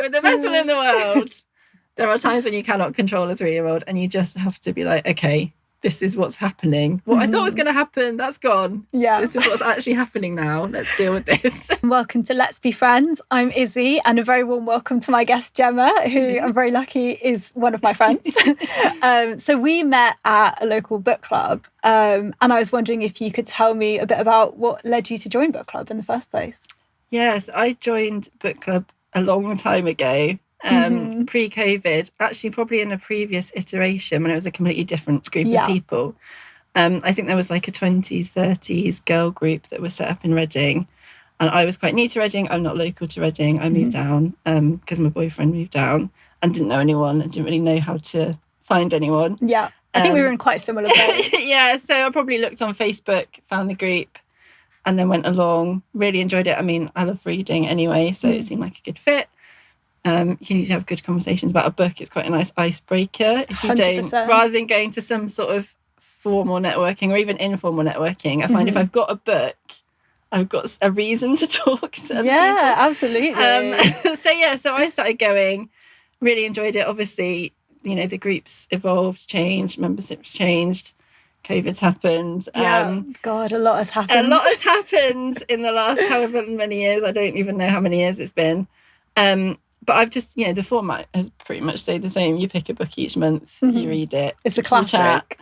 we're the best one in the world. There are times when you cannot control a 3-year-old and you just have to be like, okay, this is what's happening. What I thought was going to happen, that's gone. Yeah. This is what's actually happening now. Let's deal with this. Welcome to Let's Be Friends. I'm Izzy, and a very warm welcome to my guest, Gemma, who I'm very lucky is one of my friends. So we met at a local book club, and I was wondering if you could tell me a bit about what led you to join book club in the first place. Yes, I joined book club a long time ago. Pre-COVID, actually probably in a previous iteration when it was a completely different group of people. I think there was like a 20s, 30s girl group that was set up in Reading, and I was quite new to Reading. I'm not local to Reading. I moved down because my boyfriend moved down and didn't know anyone and didn't really know how to find anyone. Yeah, I think we were in quite similar boats. Yeah, so I probably looked on Facebook, found the group, and then went along. Really enjoyed it. I mean, I love reading anyway, so it seemed like a good fit. You need to have good conversations about a book. It's quite a nice icebreaker if you 100%. don't, rather than going to some sort of formal networking or even informal networking. I find if I've got a book, I've got a reason to talk to other people. Absolutely. So I started going, really enjoyed it. Obviously, you know, the groups evolved, changed, memberships changed, COVID's happened. God, a lot has happened. A lot has happened in the last however many years. I don't even know how many years it's been. But I've just, you know, the format has pretty much stayed the same. You pick a book each month, you read it. It's a classic.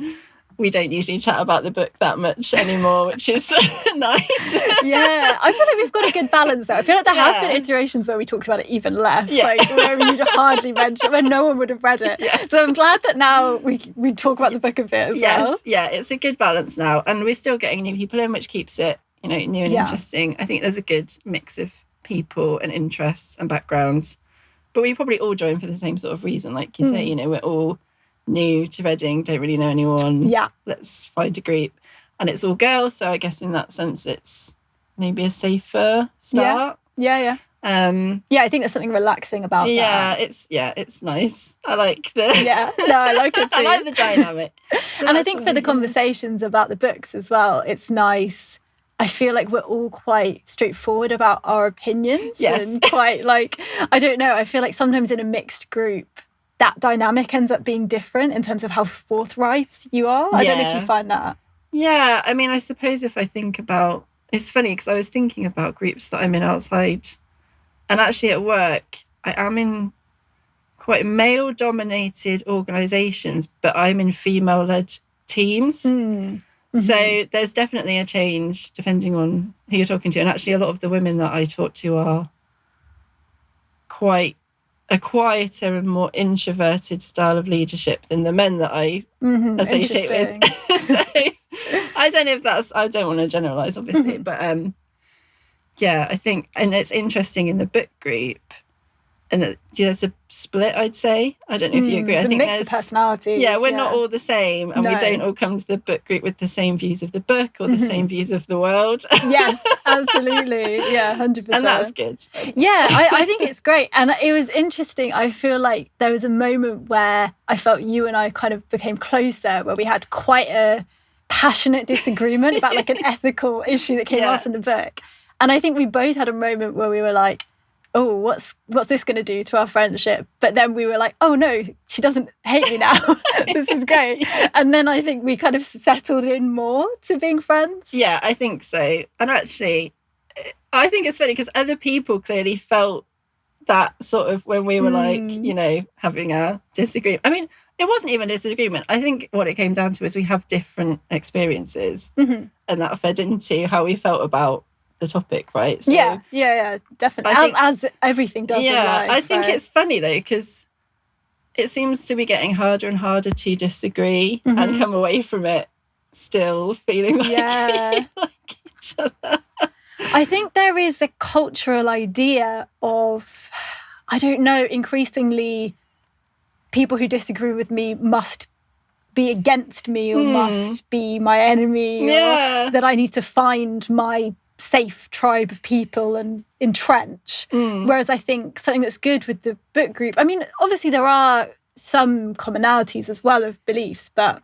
We don't usually chat about the book that much anymore, which is nice. Yeah, I feel like we've got a good balance there. I feel like there have been iterations where we talked about it even less, like where we hardly mention, where no one would have read it. Yeah. So I'm glad that now we talk about the book a bit as well. Yeah, it's a good balance now. And we're still getting new people in, which keeps it, you know, new and interesting. I think there's a good mix of people and interests and backgrounds. But we probably all join for the same sort of reason. Like you say, you know, we're all new to Reading, don't really know anyone. Yeah. Let's find a group. And it's all girls. So I guess in that sense, it's maybe a safer start. Yeah. I think there's something relaxing about that. It's nice. I like the... I like it too. I like the dynamic. So and I think for the conversations about the books as well, it's nice. I feel like we're all quite straightforward about our opinions. Yes. And quite like, I don't know, I feel like sometimes in a mixed group, that dynamic ends up being different in terms of how forthright you are. I don't know if you find that. Yeah, I mean, I suppose if I think about... It's funny because I was thinking about groups that I'm in outside. And actually at work, I am in quite male-dominated organisations, but I'm in female-led teams. So there's definitely a change depending on who you're talking to. And actually a lot of the women that I talk to are quite a quieter and more introverted style of leadership than the men that I associate with. So I don't know if that's... I don't want to generalise, obviously. But I think... And it's interesting in the book group... And there's a split, I'd say. I don't know if you agree. It's I think a mix of personalities. Yeah, we're not all the same. And we don't all come to the book group with the same views of the book or the same views of the world. Yes, absolutely. Yeah, 100%. And that's good. Yeah, I think it's great. And it was interesting. I feel like there was a moment where I felt you and I kind of became closer, where we had quite a passionate disagreement about like an ethical issue that came up in the book. And I think we both had a moment where we were like, oh, what's this going to do to our friendship? But then we were like, oh no, she doesn't hate me now. This is great. And then I think we kind of settled in more to being friends. Yeah, I think so. And actually, I think it's funny because other people clearly felt that sort of when we were like, you know, having a disagreement. I mean, it wasn't even a disagreement. I think what it came down to is we have different experiences and that fed into how we felt about the topic, right? So, yeah, definitely. As everything does in life. I think it's funny though, because it seems to be getting harder and harder to disagree and come away from it still feeling like, like each other. I think there is a cultural idea of, I don't know, increasingly people who disagree with me must be against me or must be my enemy or that I need to find my safe tribe of people and entrench. Whereas I think something that's good with the book group, I mean, obviously there are some commonalities as well of beliefs, but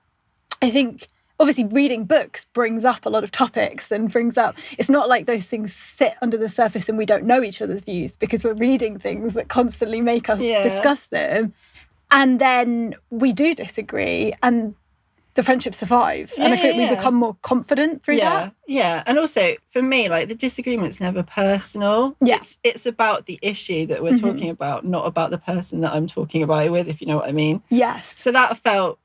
I think obviously reading books brings up a lot of topics and brings up, it's not like those things sit under the surface and we don't know each other's views because we're reading things that constantly make us discuss them. And then we do disagree and the friendship survives. And I think we become more confident through that. Yeah. And also for me, like the disagreement's never personal. Yeah. It's about the issue that we're talking about, not about the person that I'm talking about it with, if you know what I mean. Yes. So that felt,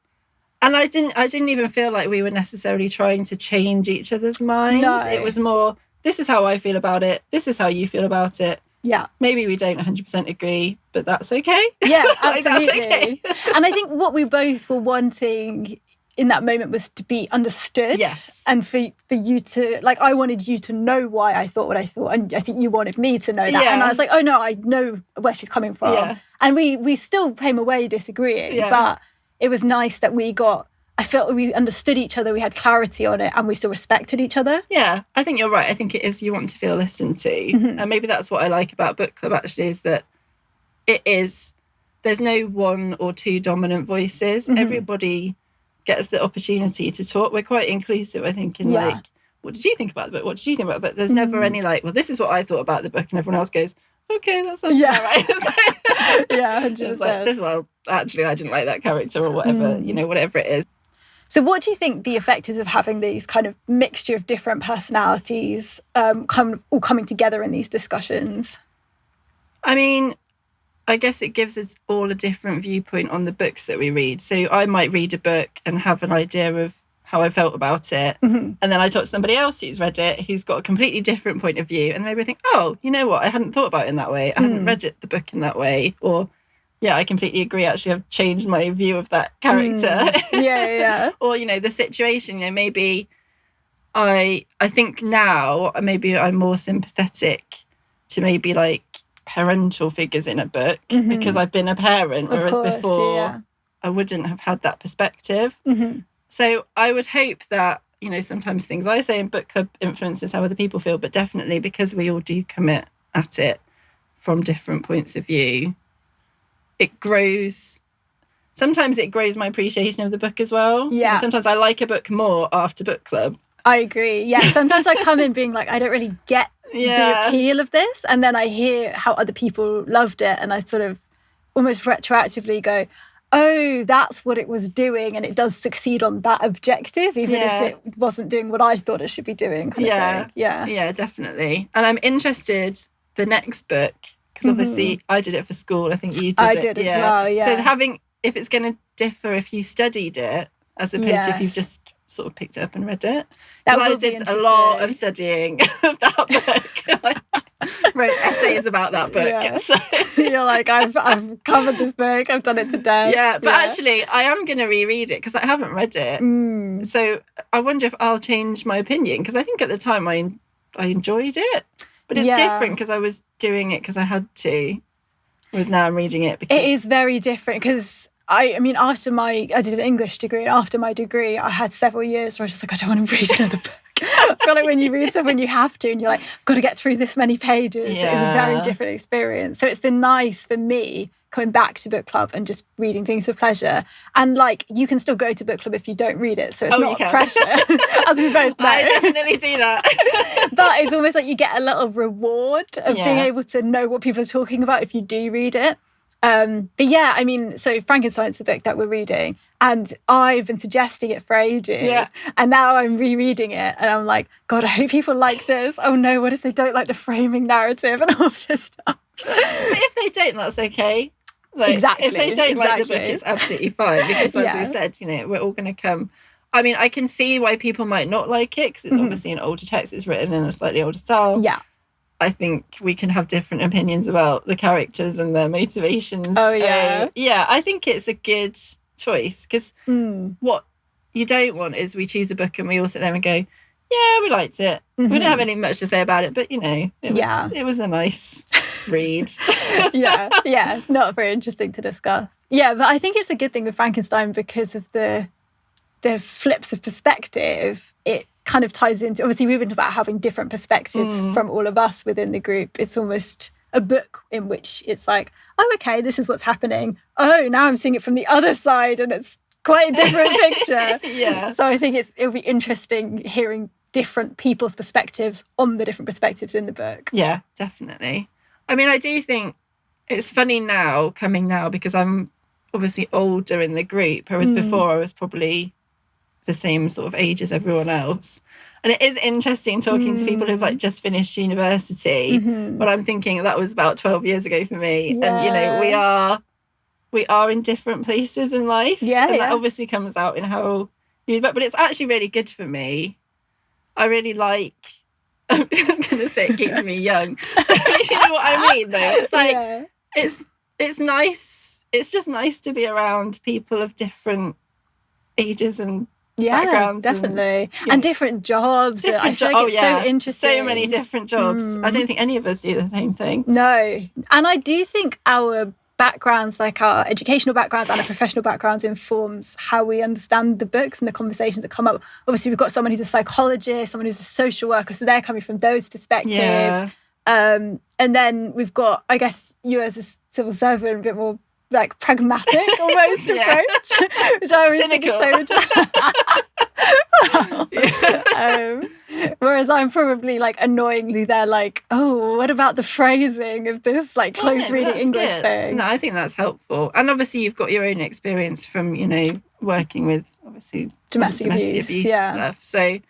and I didn't even feel like we were necessarily trying to change each other's mind. No. It was more, this is how I feel about it. This is how you feel about it. Yeah. Maybe we don't 100% agree, but that's okay. Yeah, absolutely. That's okay. And I think what we both were wanting in that moment was to be understood. Yes. And for you to, like, I wanted you to know why I thought what I thought. And I think you wanted me to know that. Yeah. And I was like, oh no, I know where she's coming from. Yeah. And we still came away disagreeing. Yeah. But it was nice that I felt we understood each other, we had clarity on it, and we still respected each other. Yeah, I think you're right. I think it is, you want to feel listened to. And maybe that's what I like about book club, actually, is that there's no one or two dominant voices. Everybody gets the opportunity to talk. We're quite inclusive, I think, in like, what did you think about the book? What did you think about the book? There's never any like, well, this is what I thought about the book, and everyone else goes, okay, that sounds right. Yeah, 100%. It's like, well, actually, I didn't like that character or whatever, whatever it is. So what do you think the effect is of having these kind of mixture of different personalities kind of all coming together in these discussions? I mean, I guess it gives us all a different viewpoint on the books that we read. So I might read a book and have an idea of how I felt about it. And then I talk to somebody else who's read it, who's got a completely different point of view. And maybe I think, oh, you know what? I hadn't thought about it in that way. I hadn't read the book in that way. Or, yeah, I completely agree. Actually, I've changed my view of that character. Yeah. Or, the situation, maybe I think now maybe I'm more sympathetic to maybe like parental figures in a book because I've been a parent, whereas before I wouldn't have had that perspective. So I would hope that, sometimes things I say in book club influences how other people feel, but definitely because we all do come at it from different points of view, it grows. Sometimes it grows my appreciation of the book as well. Yeah. Sometimes I like a book more after book club. I agree. Yeah. Sometimes I come in being like, I don't really get the appeal of this. And then I hear how other people loved it. And I sort of almost retroactively go, oh, that's what it was doing. And it does succeed on that objective, even if it wasn't doing what I thought it should be doing. Kind of thing. Yeah, definitely. And I'm interested the next book, because obviously I did it for school. I think you did it. I did as well, yeah. So if it's going to differ if you studied it, as opposed to if you've just sort of picked it up and read it. Because I did a lot of studying of that book. I wrote essays about that book. Yeah. So. You're like, I've covered this book, I've done it to death. Yeah, but actually I am going to reread it because I haven't read it. So I wonder if I'll change my opinion, because I think at the time I enjoyed it. But it's different because I was doing it because I had to. Whereas now I'm reading it because... It is very different because... I mean, I did an English degree, and after my degree, I had several years where I was just like, I don't want to read another book. I feel like when you read something, you have to, and you're like, I've got to get through this many pages. Yeah. It's a very different experience. So it's been nice for me coming back to book club and just reading things for pleasure. And like, you can still go to book club if you don't read it, so it's not pressure, as we both know. I definitely do that. But it's almost like you get a little reward of being able to know what people are talking about if you do read it. But yeah, I mean, so Frankenstein's the book that we're reading, and I've been suggesting it for ages, and now I'm rereading it, and I'm like, God, I hope people like this. Oh no, what if they don't like the framing narrative and all this stuff? But if they don't, that's okay. Like, exactly. If they don't like the book, it's absolutely fine, because as we said, we're all going to come. I mean, I can see why people might not like it, because it's obviously an older text, it's written in a slightly older style. Yeah. I think we can have different opinions about the characters and their motivations. Oh, yeah. Yeah, I think it's a good choice, because what you don't want is we choose a book and we all sit there and go, yeah, we liked it. We didn't have any much to say about it, but, it was a nice read. yeah, not very interesting to discuss. Yeah, but I think it's a good thing with Frankenstein because of the flips of perspective. It kind of ties into, obviously we've been about having different perspectives from all of us within the group. It's almost a book in which it's like, oh, okay, this is what's happening. Oh, now I'm seeing it from the other side, and it's quite a different picture. Yeah. So I think it'll be interesting hearing different people's perspectives on the different perspectives in the book. Yeah, definitely. I mean, I do think it's funny now, coming now, because I'm obviously older in the group, whereas before I was probably the same sort of age as everyone else. And it is interesting talking to people who've like just finished university, but I'm thinking that was about 12 years ago for me. Yeah. And, you know, we are in different places in life. Yeah, and that obviously comes out in how you, but it's actually really good for me. I really like, I'm going to say it keeps me young. You know what I mean, though? It's like, it's nice. It's just nice to be around people of different ages and backgrounds. Definitely. And different jobs. I feel like it's so interesting. So many different jobs. I don't think any of us do the same thing. No. And I do think our backgrounds, like our educational backgrounds and our professional backgrounds, informs how we understand the books and the conversations that come up. Obviously, we've got someone who's a psychologist, someone who's a social worker, so they're coming from those perspectives. Yeah. And then we've got, I guess, you as a civil servant, a bit more like pragmatic almost approach, which I always think is so whereas I'm probably like annoyingly there like, oh, what about the phrasing of this like close reading English thing? No, I think that's helpful. And obviously you've got your own experience from, you know, working with obviously domestic abuse stuff. So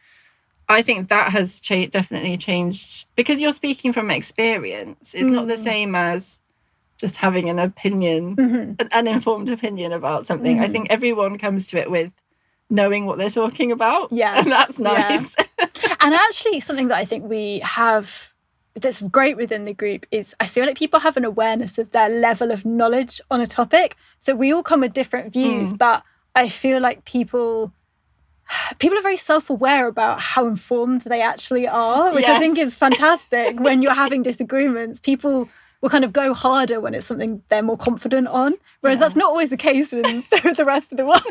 I think that has definitely changed, because you're speaking from experience. It's not the same as just having an opinion, an uninformed opinion about something. I think everyone comes to it with knowing what they're talking about. Yes. And that's nice. Yeah. And actually something that I think we have that's great within the group is I feel like people have an awareness of their level of knowledge on a topic. So we all come with different views, but I feel like people are very self-aware about how informed they actually are, which I think is fantastic. When you're having disagreements, people will kind of go harder when it's something they're more confident on, whereas that's not always the case in the rest of the world.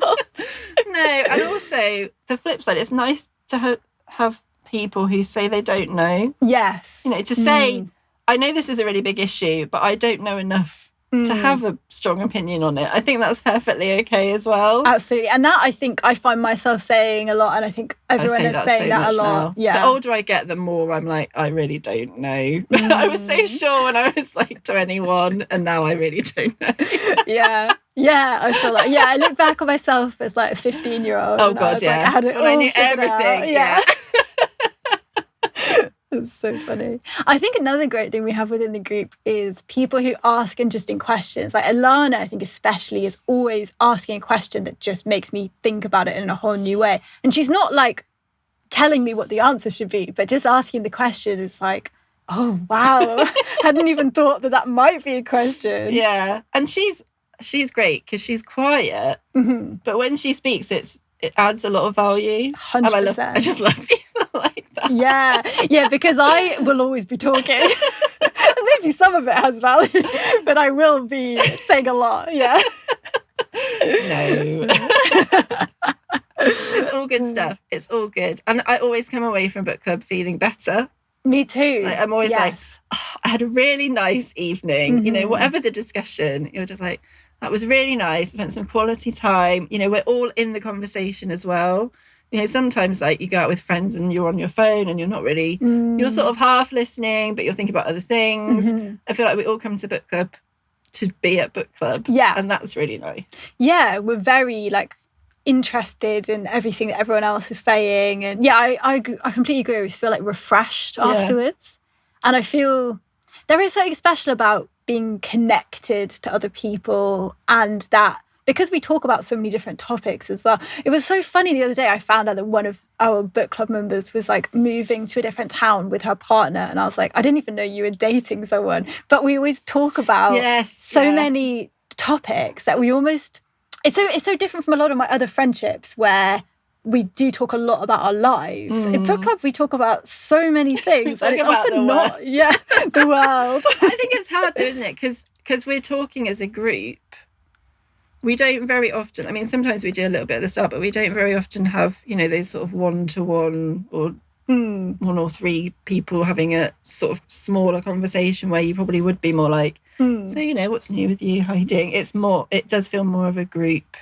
No, and also the flip side, it's nice to have people who say they don't know. Yes. You know, to say, I know this is a really big issue, but I don't know enough to have a strong opinion on it. I think that's perfectly okay as well. Absolutely. And that I think I find myself saying a lot, and I think everyone is saying that a lot. Now. Yeah. The older I get, the more I'm like, I really don't know. I was so sure when I was like 21, and now I really don't know. Yeah, I feel like, I look back on myself as like a 15-year-old. Oh God, I had it all I knew everything. Out. Yeah. It's so funny. I think another great thing we have within the group is people who ask interesting questions. Like Alana, I think especially, is always asking a question that just makes me think about it in a whole new way. And she's not like telling me what the answer should be, but just asking the question is like, oh wow, hadn't even thought that might be a question. Yeah, and she's great because she's quiet, but when she speaks, it adds a lot of value. 100%. I just love people like that. Yeah, because I will always be talking. Maybe some of it has value, but I will be saying a lot. Yeah. No. It's all good stuff. It's all good. And I always come away from book club feeling better. Me too. Like, I'm always like, oh, I had a really nice evening. You know, whatever the discussion, you're just like, that was really nice. Spent some quality time. You know, we're all in the conversation as well. You know, sometimes like you go out with friends and you're on your phone and you're not really, you're sort of half listening, but you're thinking about other things. I feel like we all come to book club to be at book club. Yeah. And that's really nice. Yeah, we're very like interested in everything that everyone else is saying. And yeah, I completely agree. I always feel like refreshed afterwards. And I feel there is something special about being connected to other people, and that because we talk about so many different topics as well. It was so funny the other day, I found out that one of our book club members was like moving to a different town with her partner, and I was like, I didn't even know you were dating someone. But we always talk about many topics that we almost, it's so different from a lot of my other friendships where we do talk a lot about our lives. In book club, we talk about so many things, and it's often not the world. I think it's hard though, isn't it? Because we're talking as a group. We don't very often, I mean, sometimes we do a little bit at the start, but we don't very often have, you know, those sort of one-to-one or one or three people having a sort of smaller conversation where you probably would be more like, so, you know, what's new with you? How are you doing? It does feel more of a group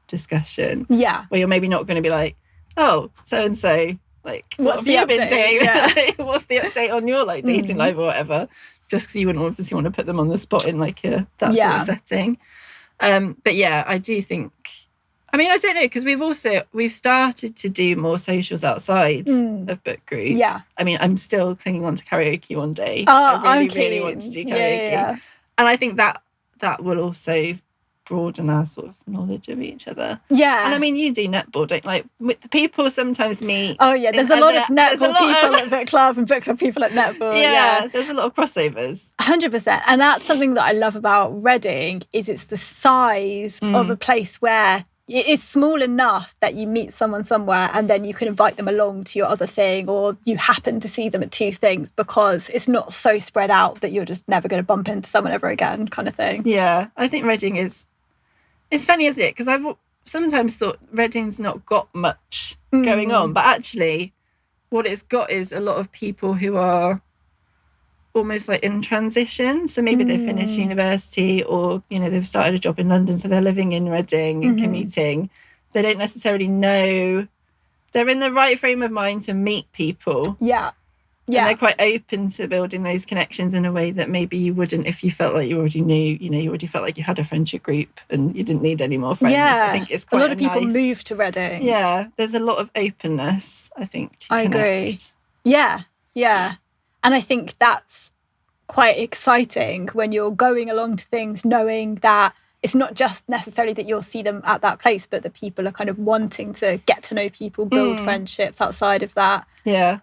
discussion. Yeah. Where you're maybe not going to be like, oh, so-and-so, like, what have you been doing? Yeah. What's the update on your like dating life or whatever? Just because you wouldn't obviously want to put them on the spot in like that sort of setting. But yeah, I do think, I mean, I don't know, because we've started to do more socials outside of book group. Yeah. I mean, I'm still clinging on to karaoke one day. Oh, I really want to do karaoke. Yeah. And I think that will also broaden our sort of knowledge of each other. Yeah. And I mean, you do netball, don't like with the people sometimes meet. Oh yeah, there's a lot of netball people at book club and book club people at netball. Yeah, there's a lot of crossovers. 100%. And that's something that I love about Reading is it's the size of a place where it is small enough that you meet someone somewhere and then you can invite them along to your other thing, or you happen to see them at two things, because it's not so spread out that you're just never going to bump into someone ever again kind of thing. Yeah, I think Reading is... It's funny, isn't it? Because I've sometimes thought Reading's not got much going on, but actually what it's got is a lot of people who are almost like in transition. So maybe they've finished university, or, you know, they've started a job in London, so they're living in Reading and commuting. They don't necessarily know they're in the right frame of mind to meet people. Yeah. Yeah. And they're quite open to building those connections in a way that maybe you wouldn't if you felt like you already knew, you know, you already felt like you had a friendship group and you didn't need any more friends. Yeah. I think it's quite a lot of people move to Reading. Yeah. There's a lot of openness, I think, to connect. I agree. Yeah. Yeah. And I think that's quite exciting when you're going along to things knowing that it's not just necessarily that you'll see them at that place, but that people are kind of wanting to get to know people, build friendships outside of that. Yeah.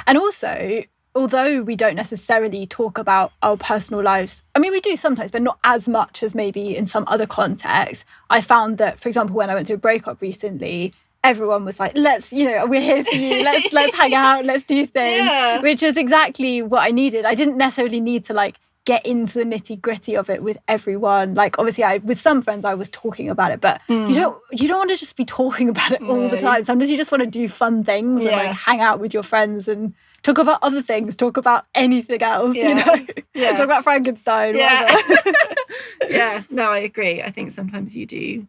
And also, although we don't necessarily talk about our personal lives, I mean, we do sometimes, but not as much as maybe in some other contexts. I found that, for example, when I went through a breakup recently, everyone was like, let's, you know, we're here for you. Let's hang out. Let's do things, which is exactly what I needed. I didn't necessarily need to like get into the nitty gritty of it with everyone. Like, obviously, with some friends, I was talking about it, but you don't want to just be talking about it all the time. Sometimes you just want to do fun things and like hang out with your friends and talk about other things, talk about anything else, you know? Talk about Frankenstein, whatever. Yeah, no, I agree. I think sometimes you do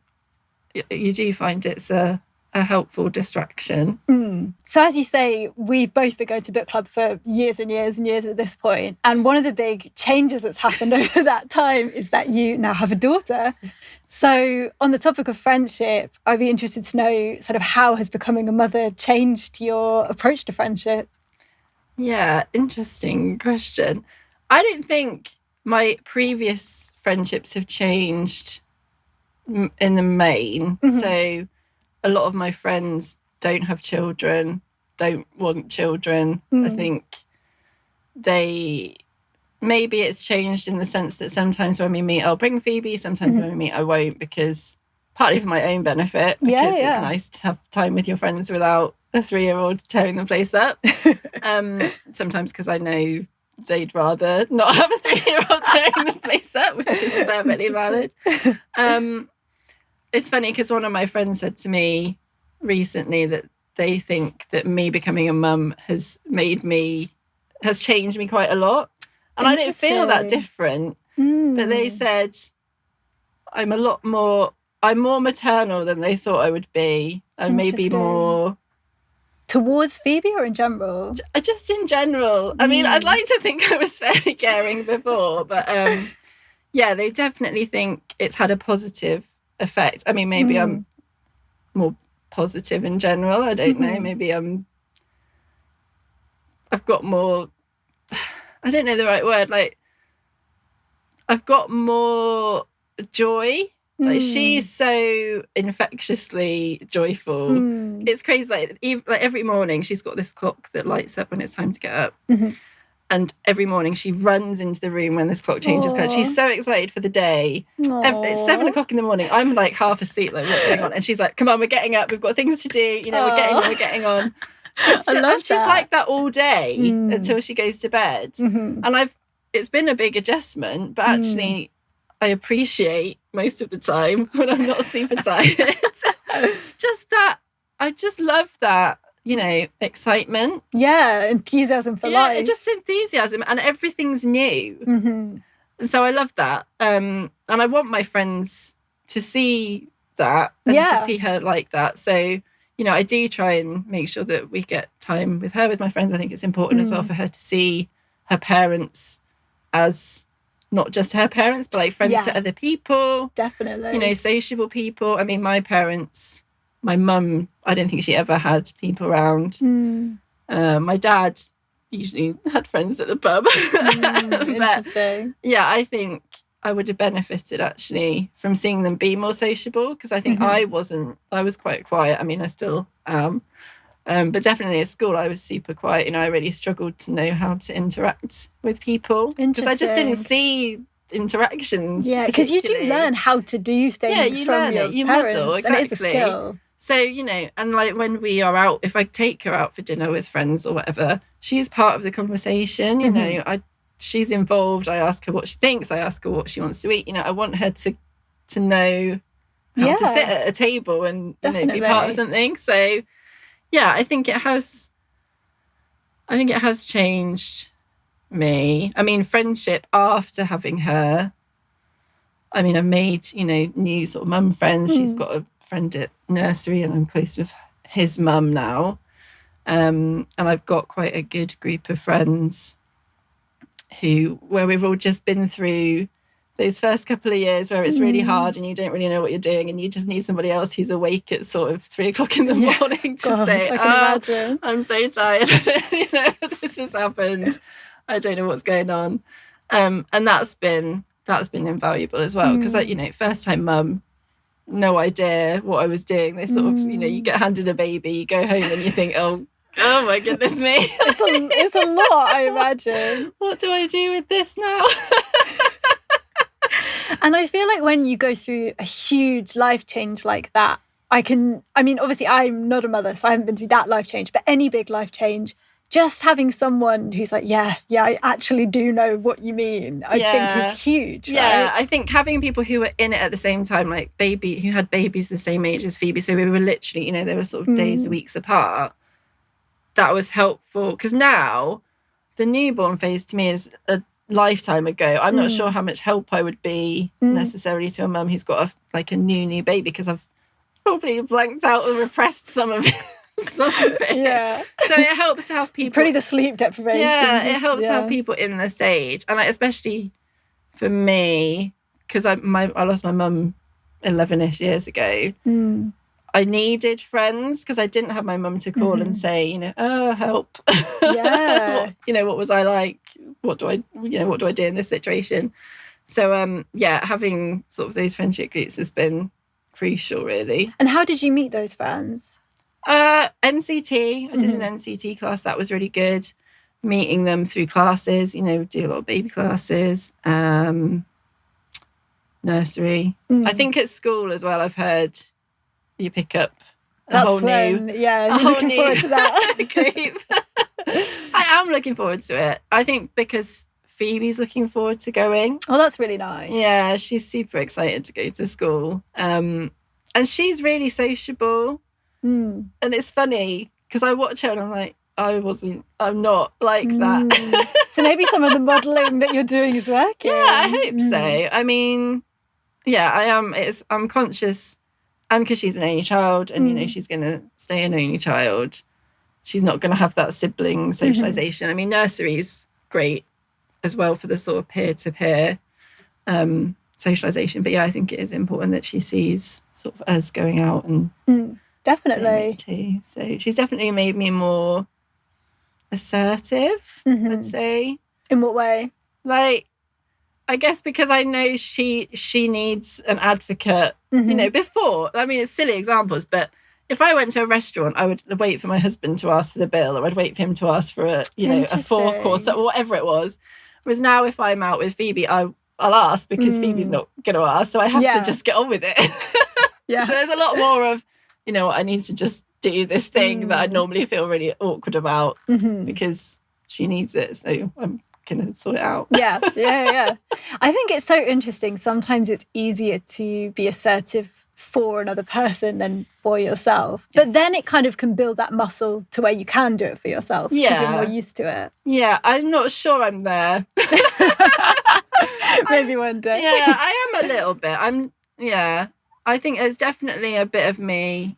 find it's a helpful distraction. So as you say, we've both been going to book club for years and years and years at this point. And one of the big changes that's happened over that time is that you now have a daughter. So on the topic of friendship, I'd be interested to know sort of how has becoming a mother changed your approach to friendship? Yeah, interesting question. I don't think my previous friendships have changed in the main. So a lot of my friends don't have children, don't want children. I think maybe it's changed in the sense that sometimes when we meet, I'll bring Phoebe, sometimes when we meet, I won't, because partly for my own benefit, because it's nice to have time with your friends without a 3-year-old tearing the place up. Sometimes because I know they'd rather not have a 3-year-old tearing the place up, which is perfectly valid. It's funny because one of my friends said to me recently that they think that me becoming a mum has changed me quite a lot. And I didn't feel that different. But they said I'm more maternal than they thought I would be. And maybe more... Towards Phoebe or in general? Just in general. I mean, I'd like to think I was fairly caring before, but they definitely think it's had a positive effect. I mean, maybe I'm more positive in general. I don't know. Maybe I've got more... I don't know the right word. Like, I've got more joy. Like, she's so infectiously joyful. It's crazy. Like every morning, she's got this clock that lights up when it's time to get up. And every morning, she runs into the room when this clock changes colour. She's so excited for the day. It's 7 o'clock in the morning. I'm like half asleep, like, what's going on? And she's like, come on, we're getting up. We've got things to do. You know, we're getting on. She's like that all day until she goes to bed. And it's been a big adjustment, but actually I appreciate most of the time when I'm not super tired. Just that, I just love that, you know, excitement. Yeah, enthusiasm for life. Yeah, just enthusiasm, and everything's new. So I love that. And I want my friends to see that and to see her like that. So, you know, I do try and make sure that we get time with her, with my friends. I think it's important as well for her to see her parents as not just her parents, but like friends to other people. Definitely. You know, sociable people. I mean, my parents, my mum, I don't think she ever had people around. My dad usually had friends at the pub. Interesting. Yeah, I think I would have benefited actually from seeing them be more sociable, because I think I was quite quiet. I mean, I still am. But definitely at school, I was super quiet. You know, I really struggled to know how to interact with people because I just didn't see interactions. Yeah, because you do learn how to do things from your parents, model, exactly. And it is a skill. So, you know, and like when we are out, if I take her out for dinner with friends or whatever, she's part of the conversation. You know, she's involved. I ask her what she thinks. I ask her what she wants to eat. You know, I want her to know how to sit at a table and you know, be part of something. So, yeah, I think it has changed me. I mean, friendship after having her. I mean, I've made, you know, new sort of mum friends. She's got a friend at nursery and I'm close with his mum now. And I've got quite a good group of friends where we've all just been through those first couple of years where it's really hard and you don't really know what you're doing and you just need somebody else who's awake at sort of 3:00 in the morning to say, imagine. I'm so tired. You know, this has happened. I don't know what's going on. And that's been invaluable as well. Because, you know, first time mum, no idea what I was doing. They sort of, you know, you get handed a baby, you go home and you think, oh my goodness me. It's a lot, I imagine. What do I do with this now? And I feel like when you go through a huge life change like that, I mean, obviously I'm not a mother, so I haven't been through that life change, but any big life change, just having someone who's like, yeah, I actually do know what you mean, I think is huge. Yeah, right? I think having people who were in it at the same time, like who had babies the same age as Phoebe, so we were literally, you know, they were sort of days, weeks apart, that was helpful. Because now the newborn phase to me is a lifetime ago. I'm not sure how much help I would be necessarily to a mum who's got a new baby, because I've probably blanked out and repressed some of it. Yeah. So it helps to have people. Pretty the sleep deprivation. Yeah, it helps to have people in the stage, and especially for me, because I lost my mum 11ish years ago. I needed friends because I didn't have my mum to call and say, you know, oh, help. Yeah. You know, what was I like? What do I do in this situation? So, having sort of those friendship groups has been crucial, really. And how did you meet those friends? NCT. I did an NCT class. That was really good. Meeting them through classes, you know, do a lot of baby classes, nursery. I think at school as well, I've heard you pick up Forward to that. Group. I am looking forward to it. I think because Phoebe's looking forward to going. Oh, that's really nice. Yeah, she's super excited to go to school. And she's really sociable. And it's funny because I watch her and I'm like, I'm not like that. So maybe some of the modelling that you're doing is working. Yeah, I hope so. I mean, yeah, I am. I'm conscious, and because she's an only child and, you know, she's going to stay an only child, she's not going to have that sibling socialisation. I mean, nursery's great as well for the sort of peer-to-peer socialisation. But yeah, I think it is important that she sees sort of us going out and... Definitely. Too. So she's definitely made me more assertive, I'd say. In what way? Like, I guess because I know she needs an advocate, you know, before. I mean, it's silly examples, but if I went to a restaurant, I would wait for my husband to ask for the bill, or I'd wait for him to ask for a fork or whatever it was. Whereas now if I'm out with Phoebe, I'll ask because Phoebe's not going to ask. So I have to just get on with it. So there's a lot more of, you know, I need to just do this thing that I normally feel really awkward about because she needs it. So I'm going to sort it out. Yeah. I think it's so interesting. Sometimes it's easier to be assertive for another person than for yourself. But then it kind of can build that muscle to where you can do it for yourself. Yeah. Because you're more used to it. Yeah, I'm not sure I'm there. Maybe one day. Yeah, I am a little bit. I think there's definitely a bit of me,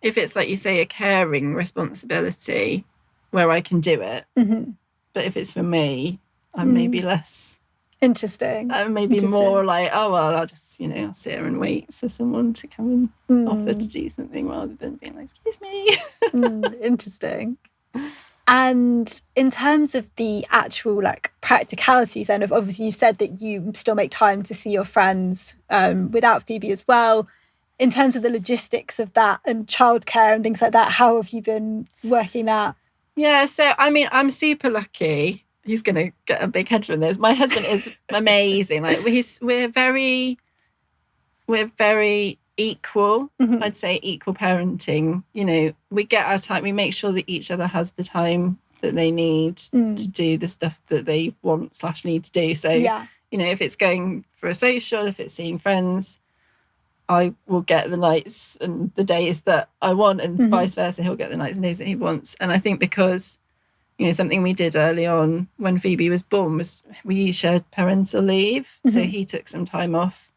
if it's like you say, a caring responsibility where I can do it. Mm-hmm. But if it's for me, I'm maybe less... Interesting. Maybe more like, oh, well, I'll just, I'll sit here and wait for someone to come and offer to do something rather than being like, excuse me. Interesting. And in terms of the actual like practicalities, and obviously you said that you still make time to see your friends without Phoebe as well. In terms of the logistics of that and childcare and things like that, how have you been working that? Yeah, so I mean, I'm super lucky. He's going to get a big head from this. My husband is amazing. Like we're very equal. Mm-hmm. I'd say equal parenting. We get our time. We make sure that each other has the time that they need to do the stuff that they want / need to do. So, if it's going for a social, if it's seeing friends, I will get the nights and the days that I want, and vice versa. He'll get the nights and days that he wants. And I think because something we did early on when Phoebe was born was we shared parental leave. Mm-hmm. So he took some time off.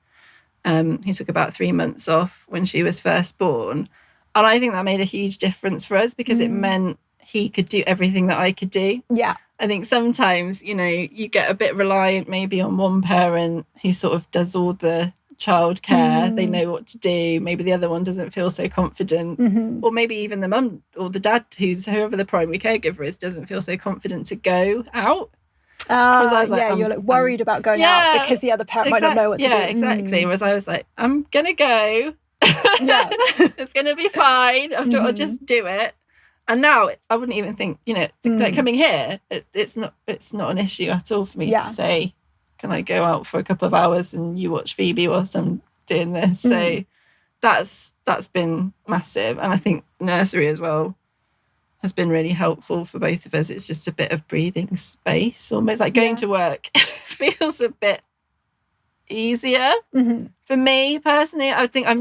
He took about 3 months off when she was first born. And I think that made a huge difference for us because it meant he could do everything that I could do. Yeah. I think sometimes, you get a bit reliant maybe on one parent who sort of does all the childcare. They know what to do. Maybe the other one doesn't feel so confident. Mm-hmm. Or maybe even the mum or the dad, whoever the primary caregiver is, doesn't feel so confident to go out. You're like worried about going out because the other parent might not know what to do. Yeah, exactly. Whereas I was like, I'm going to go. Yeah. It's going to be fine. I'll just do it. And now I wouldn't even think, like coming here, it's not an issue at all for me to say, can I go out for a couple of hours and you watch Phoebe whilst I'm doing this? So that's been massive. And I think nursery as well has been really helpful for both of us. It's just a bit of breathing space, almost like going to work feels a bit easier. Mm-hmm. For me personally, I think I've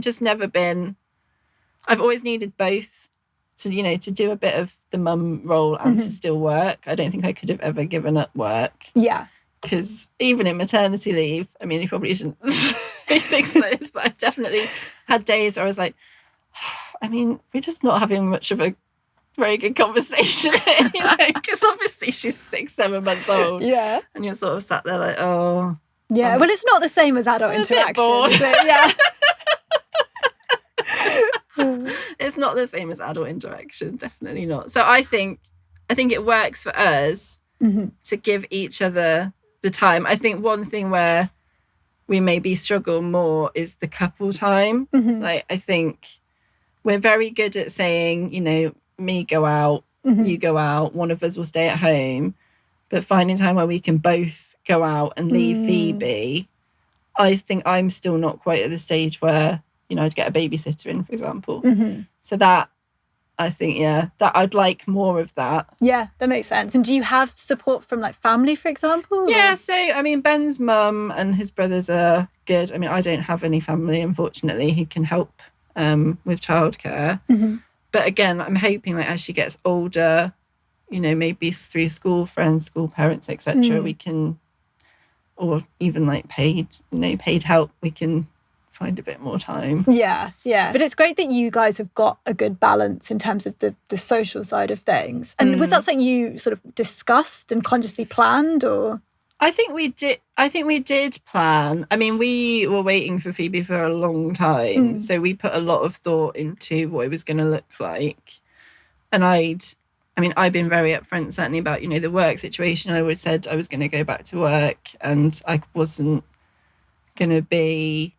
always needed both to do a bit of the mum role and to still work. I don't think I could have ever given up work. Yeah. Because even in maternity leave, I mean, you probably shouldn't think so, but I definitely had days where I was like, I mean, we're just not having much of a very good conversation, because obviously she's 6-7 months old. Yeah. And you're sort of sat there like, oh. Yeah, well, it's not the same as adult interaction. Is it? Yeah. It's not the same as adult interaction, definitely not. So I think it works for us to give each other the time. I think one thing where we maybe struggle more is the couple time. Like, I think we're very good at saying, me go out, you go out, one of us will stay at home, but finding time where we can both go out and leave Phoebe, I think I'm still not quite at the stage where, I'd get a babysitter in, for example. So that, I think, that I'd like more of that. Yeah, that makes sense. And do you have support from like family, for example? Yeah, so I mean, Ben's mum and his brothers are good. I mean, I don't have any family, unfortunately, who can help with childcare. But again, I'm hoping like as she gets older, maybe through school friends, school parents, etc., we can, or even like paid help, we can find a bit more time. Yeah. But it's great that you guys have got a good balance in terms of the social side of things. And was that something you sort of discussed and consciously planned, or? I think we did plan. I mean, we were waiting for Phoebe for a long time. So we put a lot of thought into what it was going to look like. And I've been very upfront, certainly about, the work situation. I always said I was going to go back to work and I wasn't going to be,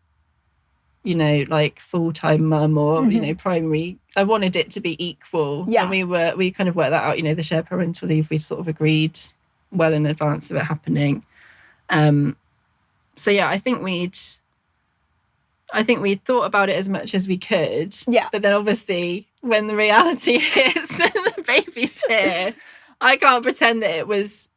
like full-time mum or, primary. I wanted it to be equal. Yeah. And we kind of worked that out, the shared parental leave, we sort of agreed well in advance of it happening. So yeah, I think we'd thought about it as much as we could. Yeah. But then obviously when the reality hits and the baby's here, I can't pretend that it was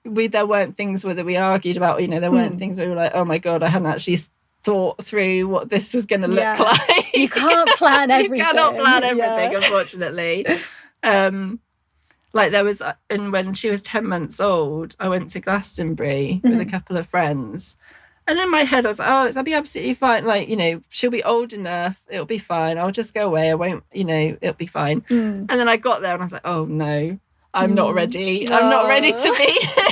there weren't things that we argued about, there weren't things where we were like, oh my God, I hadn't actually thought through what this was going to look like. You can't plan everything. You cannot plan everything, unfortunately. Like there was, and when she was 10 months old, I went to Glastonbury with a couple of friends, And in my head, I was like, oh, it'll be absolutely fine. Like, you know, she'll be old enough. It'll be fine. I'll just go away. I won't, you know, it'll be fine. And then I got there and I was like, oh, no, I'm not ready. No. I'm not ready to be here.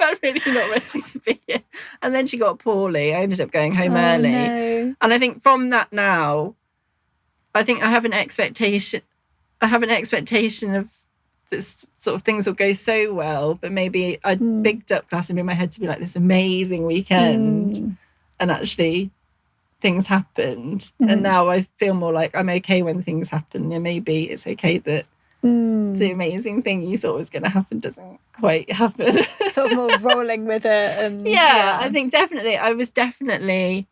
I'm really not ready to be here. And then she got poorly. I ended up going home early. No. And I think from that now, I think I have an expectation of this sort of things will go so well, but maybe I bigged up Glastonbury in my head to be like this amazing weekend, and actually things happened. And now I feel more like I'm okay when things happen, and maybe it's okay that the amazing thing you thought was going to happen doesn't quite happen. Sort of more rolling with it. And I think I was definitely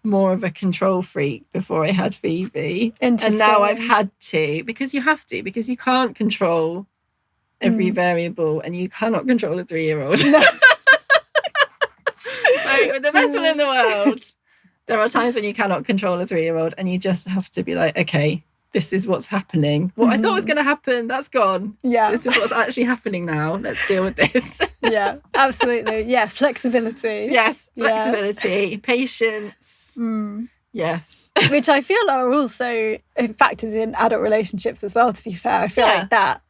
more of a control freak before I had Phoebe. And now I've had to, because you have to, because you can't control every variable, and you cannot control a 3-year-old. No. Like, the best one in the world. There are times when you cannot control a 3-year-old, and you just have to be like, okay, this is what's happening. What I thought was going to happen, that's gone. Yeah. This is what's actually happening now. Let's deal with this. Yeah, absolutely. Yeah, flexibility. Yes, flexibility, patience. Yes. Which I feel are also factors in adult relationships as well, to be fair. I feel like that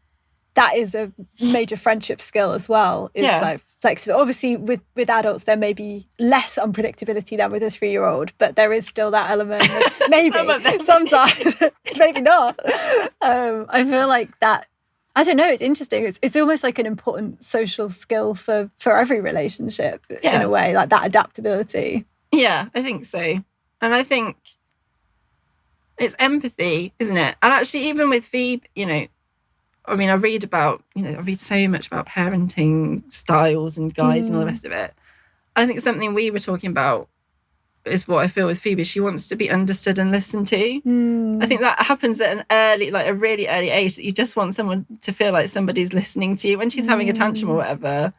is a major friendship skill as well. Is like flexible. Obviously, with adults, there may be less unpredictability than with a 3-year-old, but there is still that element. Maybe sometimes, maybe not. I feel like that. I don't know. It's interesting. It's almost like an important social skill for every relationship in a way, like that adaptability. Yeah, I think so, and I think it's empathy, isn't it? And actually, even with Phoebe, you know. I mean, I read so much about parenting styles and guides and all the rest of it. I think something we were talking about is what I feel with Phoebe. She wants to be understood and listened to. I think that happens at a really early age, that you just want someone to feel like somebody's listening to you. When she's having a tantrum or whatever,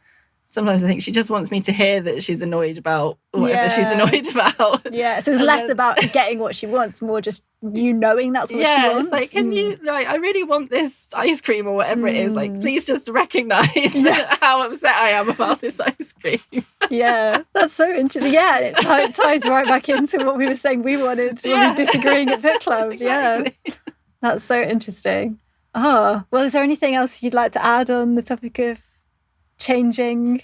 sometimes I think she just wants me to hear that she's annoyed about whatever she's annoyed about. Yeah, so it's less about getting what she wants, more just you knowing that's what she wants. It's like, can you, like, I really want this ice cream or whatever it is. Like, please just recognise how upset I am about this ice cream. Yeah, that's so interesting. Yeah, it ties right back into what we were saying we wanted when we were disagreeing at Book Club. Exactly. Yeah, that's so interesting. Oh, well, is there anything else you'd like to add on the topic of changing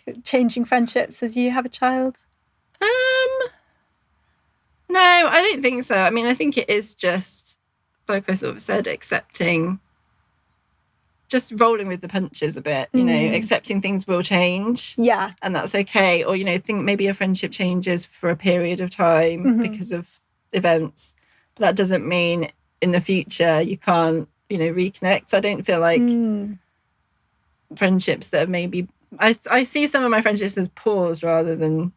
friendships as you have a child? No, I don't think so. I mean, I think it is just, like I sort of said, accepting, just rolling with the punches a bit, you know, accepting things will change. Yeah. And that's okay. Or, you know, think maybe a friendship changes for a period of time because of events. But that doesn't mean in the future you can't, you know, reconnect. I don't feel like friendships that have maybe... I see some of my friendships as paused rather than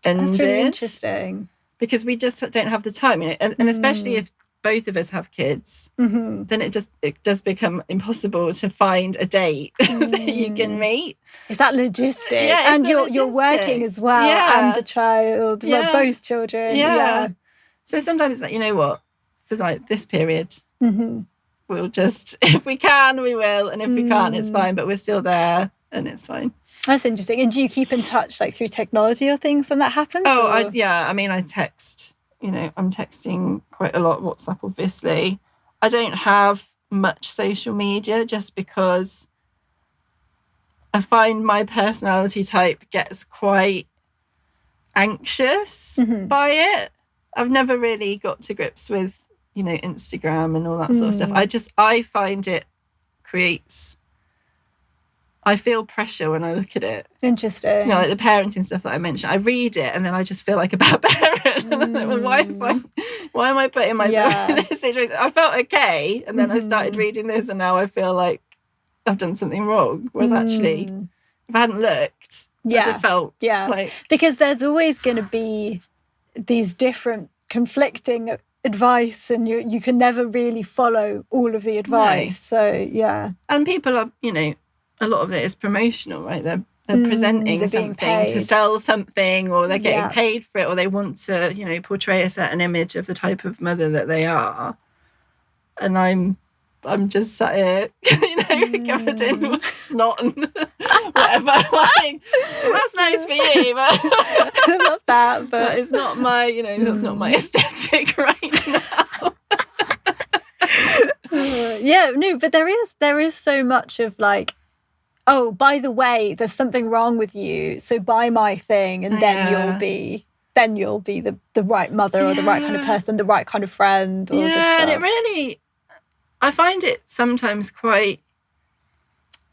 ended. That's really interesting. Because we just don't have the time, you know? And especially if both of us have kids, then it does become impossible to find a date that you can meet. Is that logistic? Yeah, and you're working as well, and the child, well, both children. Yeah. So sometimes it's like, you know what, for like this period, we'll just, if we can, we will, and if we can't, it's fine. But we're still there. And it's fine. That's interesting. And do you keep in touch, like, through technology or things when that happens? I mean, I text, you know, I'm texting quite a lot, WhatsApp, obviously. I don't have much social media just because I find my personality type gets quite anxious by it. I've never really got to grips with, you know, Instagram and all that sort of stuff. I find it creates... I feel pressure when I look at it. Interesting. You know, like the parenting stuff that I mentioned. I read it and then I just feel like a bad parent. Well, why am I putting myself in this situation? I felt okay, and then I started reading this, and now I feel like I've done something wrong. Whereas actually, if I hadn't looked, I'd have felt like... Because there's always going to be these different conflicting advice, and you can never really follow all of the advice. No. So, yeah. And people are, you know, a lot of it is promotional, right? They're presenting something to sell something, or they're getting paid for it, or they want to, you know, portray a certain image of the type of mother that they are. And I'm just sat here, you know, covered in snot and whatever. Like, that's nice for you, but I love that. But it's not my, that's not my aesthetic right now. But there is so much of like, oh, by the way, there's something wrong with you, so buy my thing, and then you'll be the right mother or the right kind of person, the right kind of friend. All this stuff. And it really, I find it sometimes quite,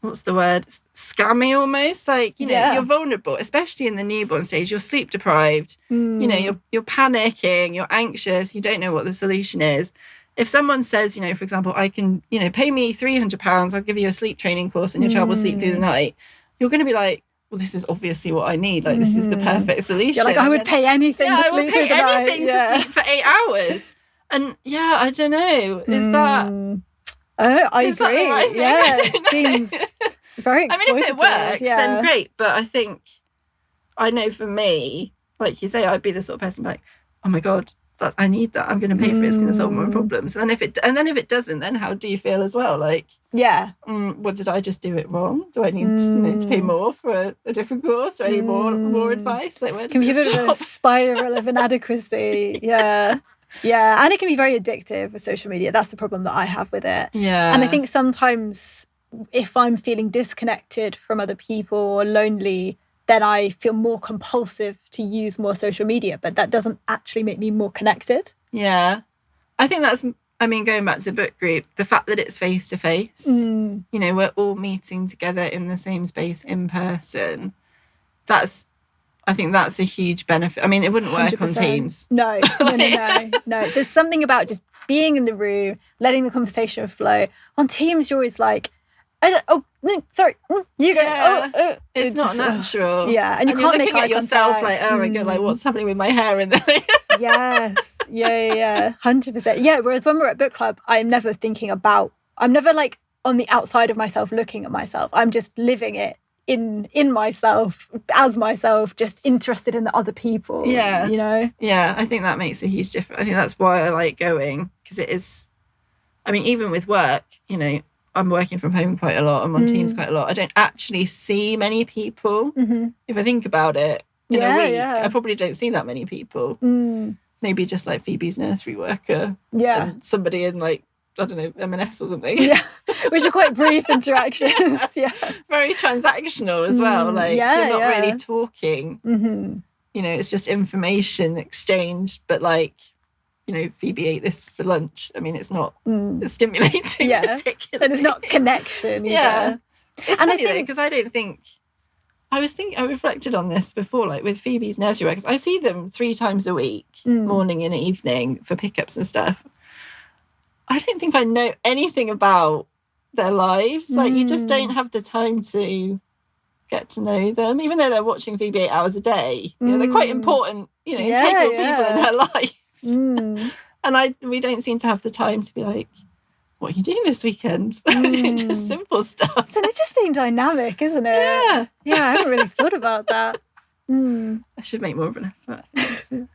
what's the word, scammy almost. Like, you're vulnerable, especially in the newborn stage. You're sleep deprived. You're panicking. You're anxious. You don't know what the solution is. If someone says, for example, I can, pay me £300, I'll give you a sleep training course and your child will sleep through the night, you're going to be like, well, this is obviously what I need. Like, this is the perfect solution. You're like, I would pay anything to sleep through the night. I would pay anything to sleep for 8 hours. And I don't know. Is that... I agree. That the right thing? It seems very exploitative. I mean, if it works, then great. But I think, I know for me, like you say, I'd be the sort of person like, oh my God, I need that. I'm going to pay for it. It's going to solve my problems. And then if it doesn't, then how do you feel as well? Like, well, did I just do it wrong? Do I need to pay more for a different course? Do I need more advice? Like, where does it can be a bit of a spiral of inadequacy. Yeah, and it can be very addictive with social media. That's the problem that I have with it. Yeah, and I think sometimes if I'm feeling disconnected from other people or lonely, then I feel more compulsive to use more social media, but that doesn't actually make me more connected. Yeah. I think that's, going back to the book group, the fact that it's face-to-face, we're all meeting together in the same space in person. I think that's a huge benefit. I mean, it wouldn't work 100%. On Teams. No. There's something about just being in the room, letting the conversation flow. On Teams, you're always like, sorry, you go. It's not natural. And you can't make eye yourself contact. Like, oh my God, like what's happening with my hair? And then yes, 100%. Yeah, whereas when we're at book club, I'm never like on the outside of myself looking at myself. I'm just living it in myself, as myself, just interested in the other people. Yeah, I think that makes a huge difference. I think that's why I like going, because it is. I mean, even with work, I'm working from home quite a lot. I'm on Teams quite a lot. I don't actually see many people. If I think about it, in a week, I probably don't see that many people. Maybe just like Phoebe's nursery worker. And somebody in like, I don't know, M&S or something. Which are quite brief interactions. Very transactional as well. Like, you're not really talking. It's just information exchange. But like, Phoebe ate this for lunch. I mean, it's not stimulating particularly. And it's not connection either. It's funny though, because I don't think... I reflected on this before, like with Phoebe's nursery workers. I see them 3 times a week, morning and evening, for pickups and stuff. I don't think I know anything about their lives. Like, you just don't have the time to get to know them, even though they're watching Phoebe 8 hours a day. They're quite important, integral people in her life. And we don't seem to have the time to be like, what are you doing this weekend? Just simple stuff. It's an interesting dynamic, isn't it? I haven't really thought about that. I should make more of an effort, I think, to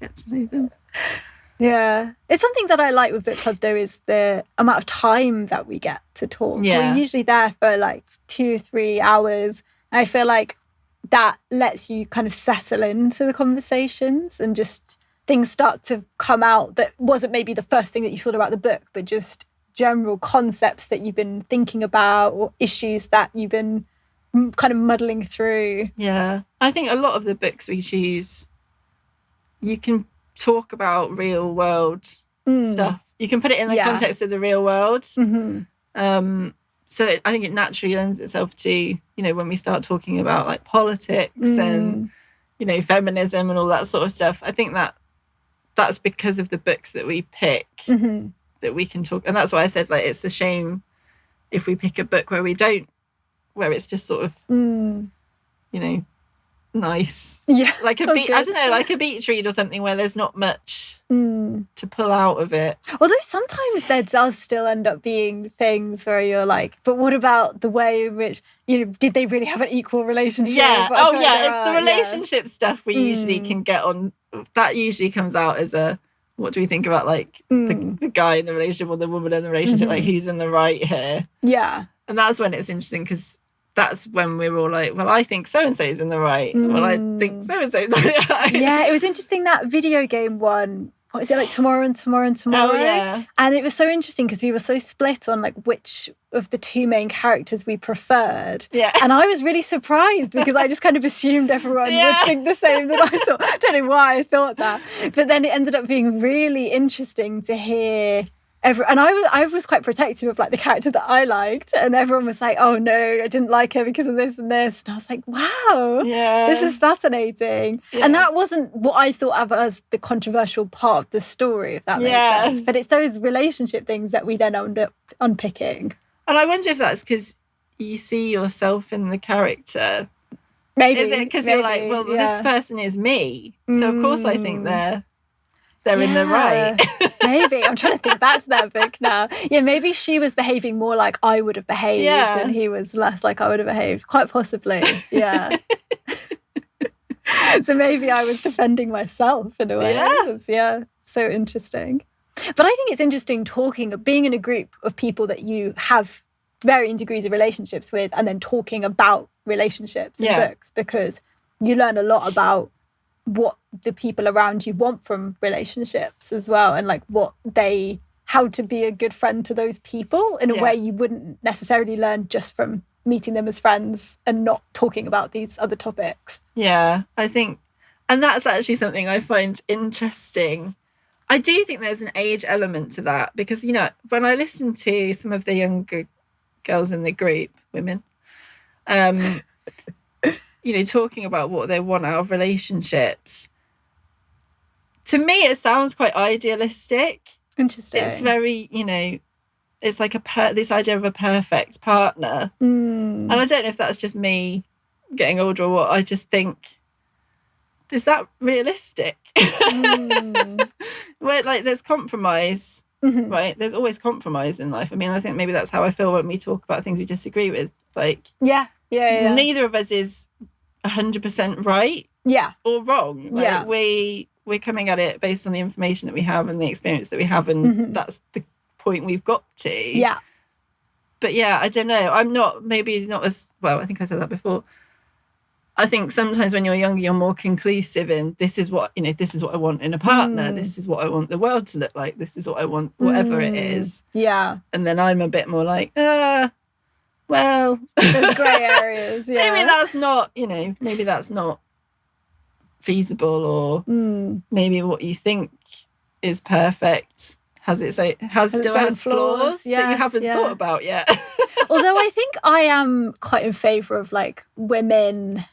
get to know them. It's something that I like with book club though, is the amount of time that we get to talk. We're usually there for like 2-3 hours. I feel like that lets you kind of settle into the conversations, and just things start to come out that wasn't maybe the first thing that you thought about the book, but just general concepts that you've been thinking about, or issues that you've been kind of muddling through. I think a lot of the books we choose, you can talk about real world stuff. You can put it in the context of the real world. So I think it naturally lends itself to, when we start talking about like politics and, feminism and all that sort of stuff. I think that's because of the books that we pick that we can talk. And that's why I said, like, it's a shame if we pick a book where it's just sort of, nice. Like like a beach read or something where there's not much to pull out of it. Although sometimes there does still end up being things where you're like, but what about the way in which, did they really have an equal relationship? It's the relationship stuff we usually can get on. That usually comes out as what do we think about like the guy in the relationship or the woman in the relationship, like who's in the right here? And that's when it's interesting, because that's when we were all like, well, I think so-and-so's in the right. Well, I think so-and-so's in the right. Yeah, it was interesting, that video game one. What is it, like Tomorrow and Tomorrow and Tomorrow? Oh, yeah. And it was so interesting because we were so split on like which of the two main characters we preferred. Yeah. And I was really surprised because I just kind of assumed everyone would think the same that I thought. I don't know why I thought that. But then it ended up being really interesting to hear. And I was quite protective of like the character that I liked, and everyone was like, oh no, I didn't like her because of this and this, and I was like, wow, this is fascinating. And that wasn't what I thought of as the controversial part of the story, if that makes sense. But it's those relationship things that we then end up unpicking. And I wonder if that's because you see yourself in the character. Maybe. Is it because you're like, well, this person is me, so of course I think they're in the right. Maybe. I'm trying to think back to that book now. Yeah, maybe she was behaving more like I would have behaved and he was less like I would have behaved. Quite possibly. Yeah. So maybe I was defending myself in a way. Yeah. So interesting. But I think it's interesting being in a group of people that you have varying degrees of relationships with, and then talking about relationships in books, because you learn a lot about what the people around you want from relationships as well, and like how to be a good friend to those people in a way you wouldn't necessarily learn just from meeting them as friends and not talking about these other topics. Yeah, I think, and that's actually something I find interesting. I do think there's an age element to that, because, you know, when I listen to some of the younger girls in the group, women, you know, talking about what they want out of relationships, to me it sounds quite idealistic. Interesting. It's very, you know, it's like this idea of a perfect partner. And I don't know if that's just me getting older or what. I just think, is that realistic? Where like there's compromise, right? There's always compromise in life. I mean, I think maybe that's how I feel when we talk about things we disagree with. Like, neither of us is 100% right or wrong. Like, we're coming at it based on the information that we have and the experience that we have, and that's the point we've got to. But I don't know, I'm not as well, I think I said that before. I think sometimes when you're younger, you're more conclusive in, this is what I want in a partner, this is what I want the world to look like, this is what I want, whatever it is. And then I'm a bit more like, well, there's grey areas. Maybe that's not feasible, or maybe what you think is perfect still has flaws that you haven't thought about yet. Although I think I am quite in favour of like women,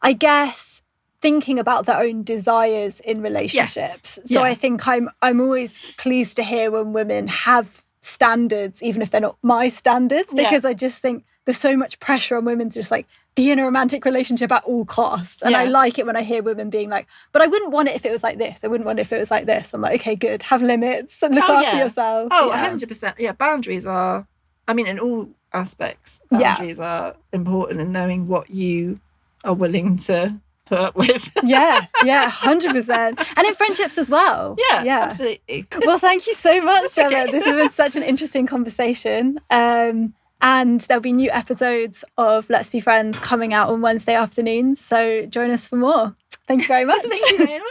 I guess, thinking about their own desires in relationships. So I think I'm always pleased to hear when women have standards, even if they're not my standards, because I just think there's so much pressure on women to just like be in a romantic relationship at all costs. And I like it when I hear women being like, but I wouldn't want it if it was like this. I wouldn't want it if it was like this. I'm like, okay, good. Have limits and look after yourself. Oh, 100%. Yeah, boundaries are, I mean, in all aspects, boundaries are important, and knowing what you are willing to put up with. 100%. And in friendships as well. Yeah, absolutely. Well, thank you so much, Gemma. This has been such an interesting conversation. And there'll be new episodes of Let's Be Friends coming out on Wednesday afternoons. So join us for more. Thank you very much. Thank you very much.